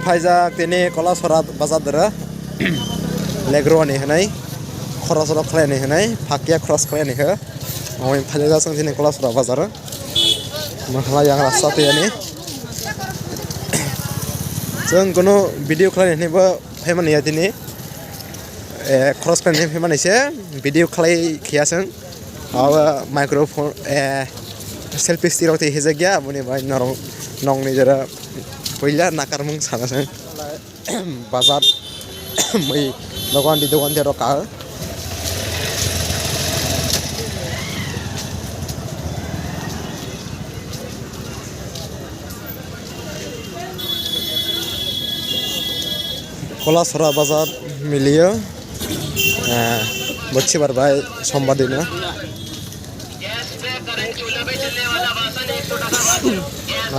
Faizak tini kola sorat bazar dera legro ni henai cross rock ni henai pakia cross ni he oin Faizak sang tini kola sorat bazar masalah yang rasa tu ni jeng kono video ni ba heman ya tini cross ni heman ise video kia sang awa microphone selfie stick roti hezagya buni bai nong ni jara पहिला नाकार मुंग साना से बाजार मई दुकान दी रोका Cola सरा बाजार मिलियो बच्ची बार भाई सोमवार दिन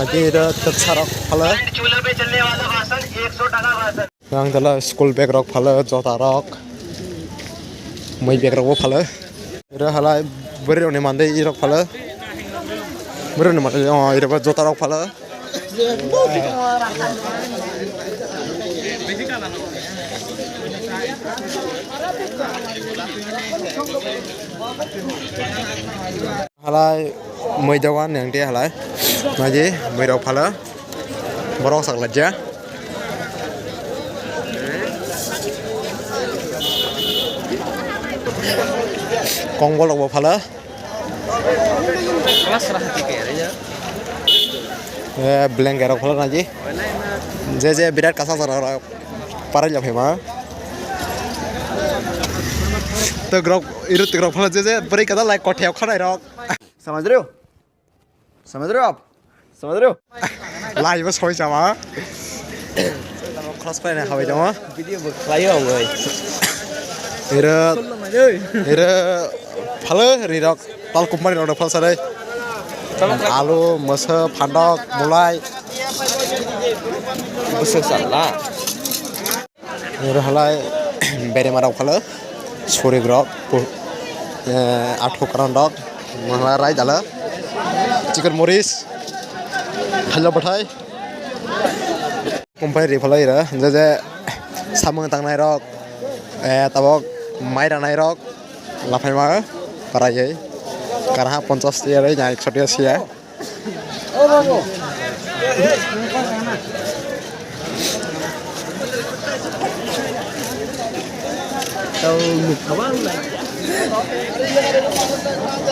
आगे इधर तक सारा फल चूल्हा पे चलने वाला भाषण 100 टका भाषण yang dalam school bag rock fala jota rock mai bag rock fala ira hala beri oni mande i rock fala beri oni mande ira jota rock fala halai mai jawan yang dia halai maji mai rock fala borok sak laja kong bolok bo phala kelas rah hati ya blank garok phala naji je birat kasa sara para jam hema to grok iru to grok phala je beri kata like kotheu khanai rok samajh rahe ho आप समझ रहे हो live बस होई Java class पे ना हवे जावा video बखलायो ओय ira phalo rirok tal company ro phal sare alu masa phandok mulai besok sala ira halai bere marok phalo sore grok atho karan dok mala rai dala chicken moris halo bathai company ri phalo ira je samang tangnai rok tabok mai ranai rok laphai ma parai karha 50 tia rai nyai 100 tia sia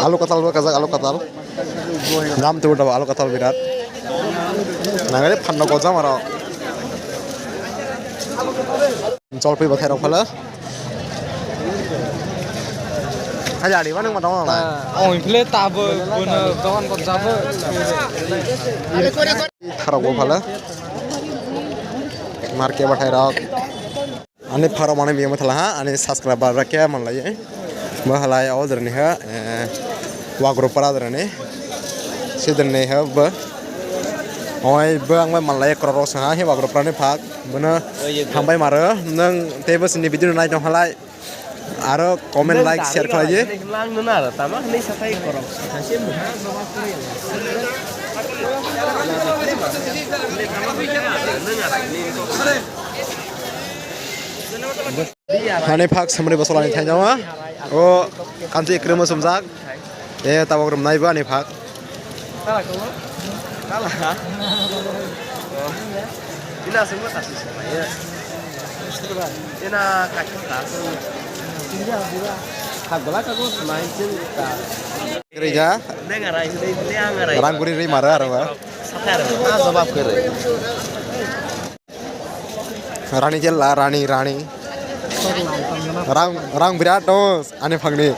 alu katal ba kazak alu katal dam tu udah alu katal birat nangare phanno ko jamaro jolpai bathai rok phala aja di mana nggak lah oh ini tabu guna kawan kau tabu taruh gua pala market batai rak ane faro mana biar matlah ha ane subscriber rakya mana lagi mahalai awal derni ha wagro para derni sederni ha ba oi bang mai malai kroros ha he wagro para ne phak bana hambai maro nang tebus ni video naik dong halai aro comment like share kalaje lang nuna tama ni satai korok hasim hane phak samre basolani thainawa o kanti kremo somjak tabogrom naiba ani phak kala ina semua kasih saya ina kakak Hagala kago main cinta. Gereja. Nengarai sudah nengarai. Orang guri ri marah arwa. Satar. Jawab kere. Rani jella rani. Orang berat dos ane phangni.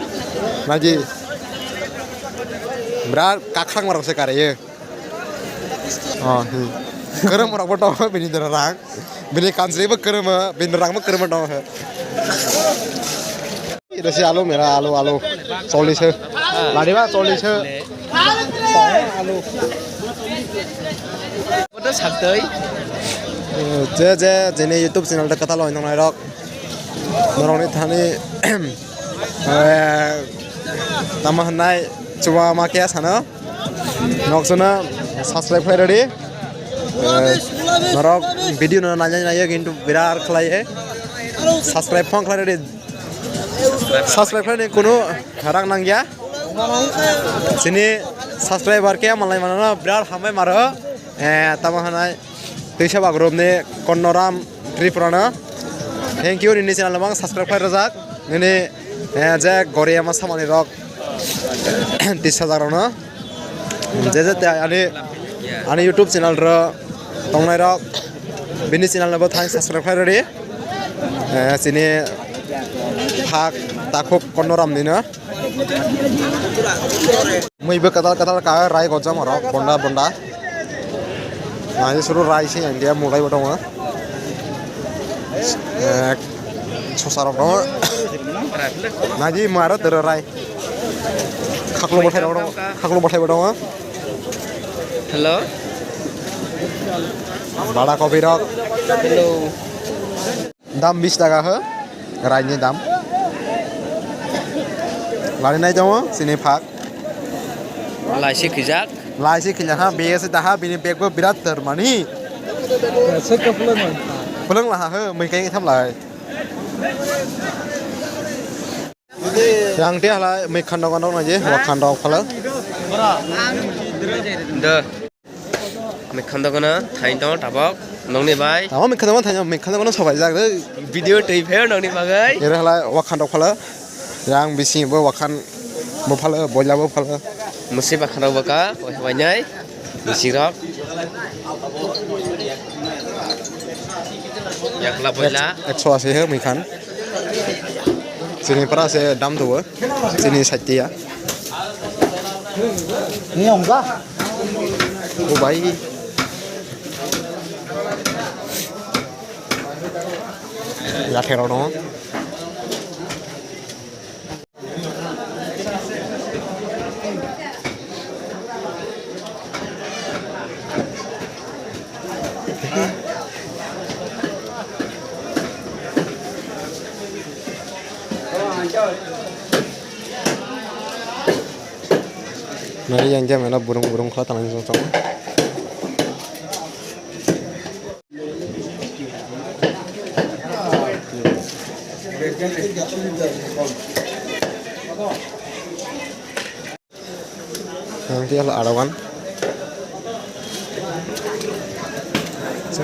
Naji. Berat kakrang marang sekare ye. Oh. Kerem orang bodoh bini derang. Bini kansri be kerem bini derang be kerem dong. Itu si alu merah alu solis he, lari pak solis he, alu. Betul sakti. Je YouTube channel dah kata loh nong rok, nong ni thani, nama henai cuma makia sana, nok sana subscribe hari Norok video nanya কিন্তু বিরাট খেলায় subscribe phone খেলায় রে subscribe খেলায় কোনো রাং নাঙ্গিয়া sini subscriber ke malai mana biar hamai maro tamahanai tuisa bagrom ne konnoram triprana thank you ini channel bang subscribe khai rajak ini je gore ama samani rok 30,000 rona je ani YouTube channel ro tongnai rok bini channel bo thang subscribe khai re sini phak takhok konnoram dina Mui katal ka rai gojam aro bonda nai suru rai sih yang dia mulai batong sosarok dong naji maro ter rai khaklo bathai batong hello bada kopi rok hello dam 20 taka he rai ni dam lari nai dong sini phak lai si kijak lai sih kena ha biasa dah bini beg berat termani pulang lah he mereka yang tham lai yang dia lah mereka kandang aja wak kandang pala de me khandagona thain dong tabak nongni bai tahu mereka kandang sobai jak deh video tei phe nongni bagai ini lah wak kandang pala yang bisi bo wakan bo pala bola bo pala musi bakharau baka wanyai bisirok yakla bola 180 he mereka sini pernah saya dam tu sini saja ini enggak oh baik ya teror Nari yang jam mana burung kalau tanah itu sama. Nanti kalau ada kan,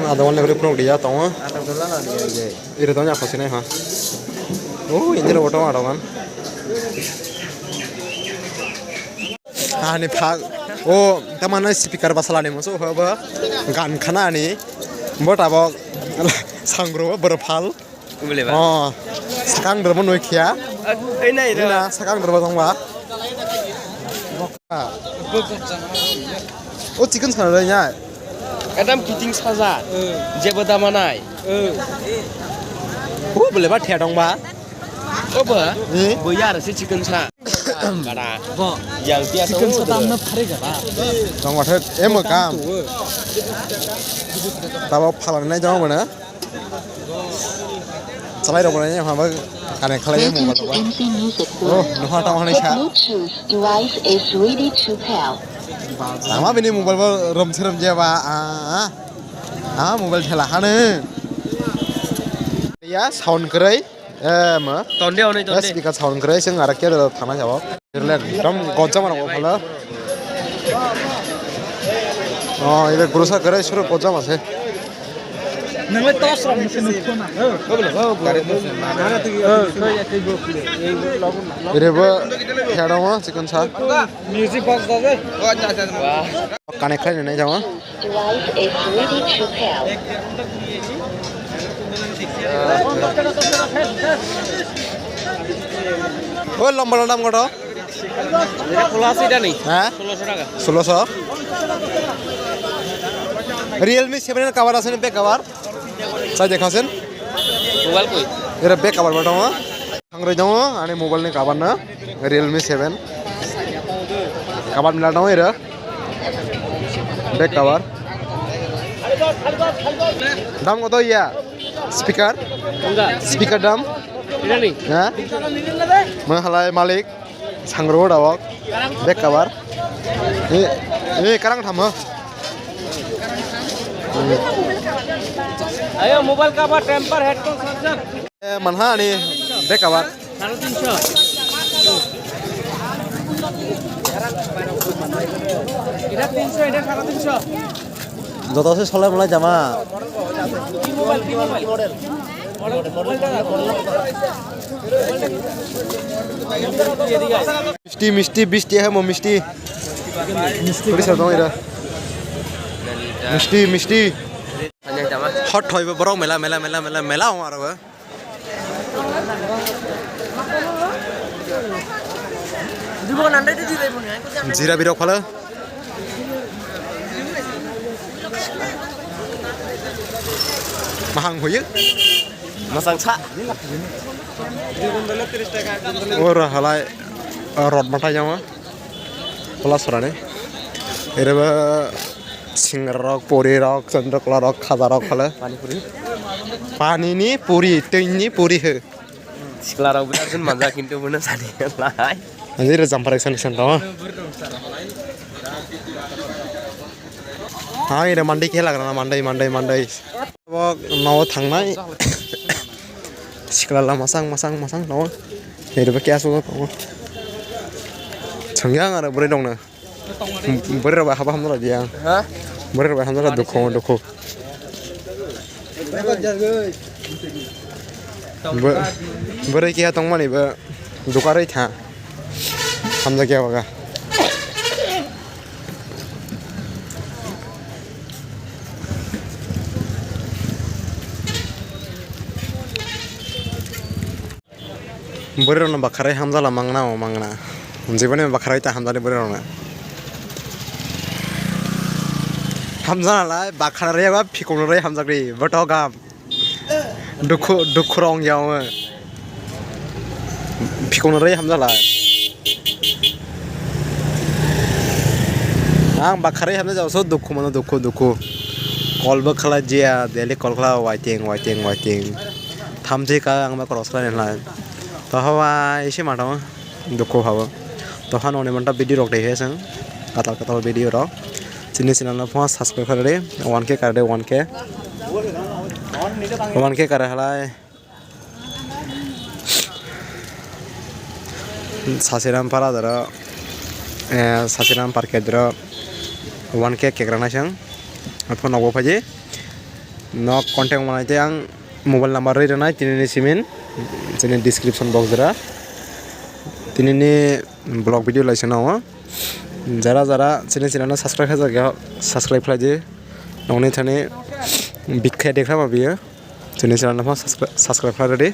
ada kan lagi pernah dia tahu? Ini tahu apa sih nih ha? Oh ini lo tahu ada kan? Ani phak oh tamana speaker basalani moso hoba gan khana ani botabo sangro berphal bole ba oh sakang dermo noikhia ei nai na sakang derbo tongba oh chicken sana nya kadam kiting saja jebo damanai oh bole ba thia dongba oh ba boyar se chicken sa bara yang biasa chicken satam na phare gara dong wathe em kam tabo phalang nai jong mana salai dong mana nya ha ba kane khalai mo ba oh no ha tong hanai cha device is ready to pair sama bini mobile ba rom seram je ba mobile thela hane ya sound krai ma tonde onai tonde speaker sound krai sing ara ke thana jawab irle dam gojam ra phala oh ile grosa krai suru gojam ase nangla tos ram se nukho na bole ba gare nana tu khoi ya kai go ei logun na ire ba kheda ma chicken sa music box da de kane khai nai jawa device is ready to pair oh lomba dalam godo polasi dah ni ha 1600 টাকা 1600 Realme 7 এর cover আছে না back cover চাই দেখাছেন mobile কই এর back cover বাটাও সংগ্রহ দাও আনি মোবাইল নি কভার না Realme 7 কভার মিলা দাও এর ব্যাক কভার দাম কত ইয়া স্পিকার enggak স্পিকার দাম ini nih হ্যাঁ মহালয় মালিক সংগ্রহ দাও ব্যাক কভার এই কারাং থামো Ayo mobile cover, temper, headphone, charger. Mana nih bek kabar? 350. Ini 300, ini 300. যত আছে চলে মোলাই জামা কি মোবাইল মিষ্টি মিষ্টি বৃষ্টি হ্যাঁ মিষ্টি মিষ্টি দong এটা মিষ্টি মিষ্টি হট হইব বড় মেলা মেলা মেলা মেলা মেলা আর জিরা বিরক ফালে mahang hoyo Masang sak. ora halai rod mata jama plus rane ereba singar rok puri rok chandrakla rok khaja rok phale pani ni puri tei ni puri he Sekolah orang benar kan manja kintu benar sani lai. anjir jampar eksan tahu ha ire mandi khela kana mandai naw thangnai sikla masang naw ire kya so tahu changyang ara bore dong na bore ba haba hamra dia Ha? bore ba hamra dukho bore kya tong mani ba dukare tha hamza kya hoga bore rona bakharai hamza la mangna jibone bakharai ta hamza ni bore rona hamza la bakharai ba phikonrai hamza gri bato gam dukhu rong yaw phikonrai hamza la ang bakharai hamza jaw so dukhu mano dukhu call ba khala jia dele call khala waiting thamje ka ang ba cross line la to hawa ise matama dukho hawa to han one manta video rok de hesang katal video rok chini channel na phone subscribe kare 1k kare 1k kare halai sasiram para dara sasiram parke dara 1k kegrana sang phone nogo phaje no contact manaite ang mobile number re na tinini simin chini description box dara tinini blog video laisana ho jara chini channel subscribe khlaje nongni thane bikha dekha ma biya chini channel ma subscribe khlare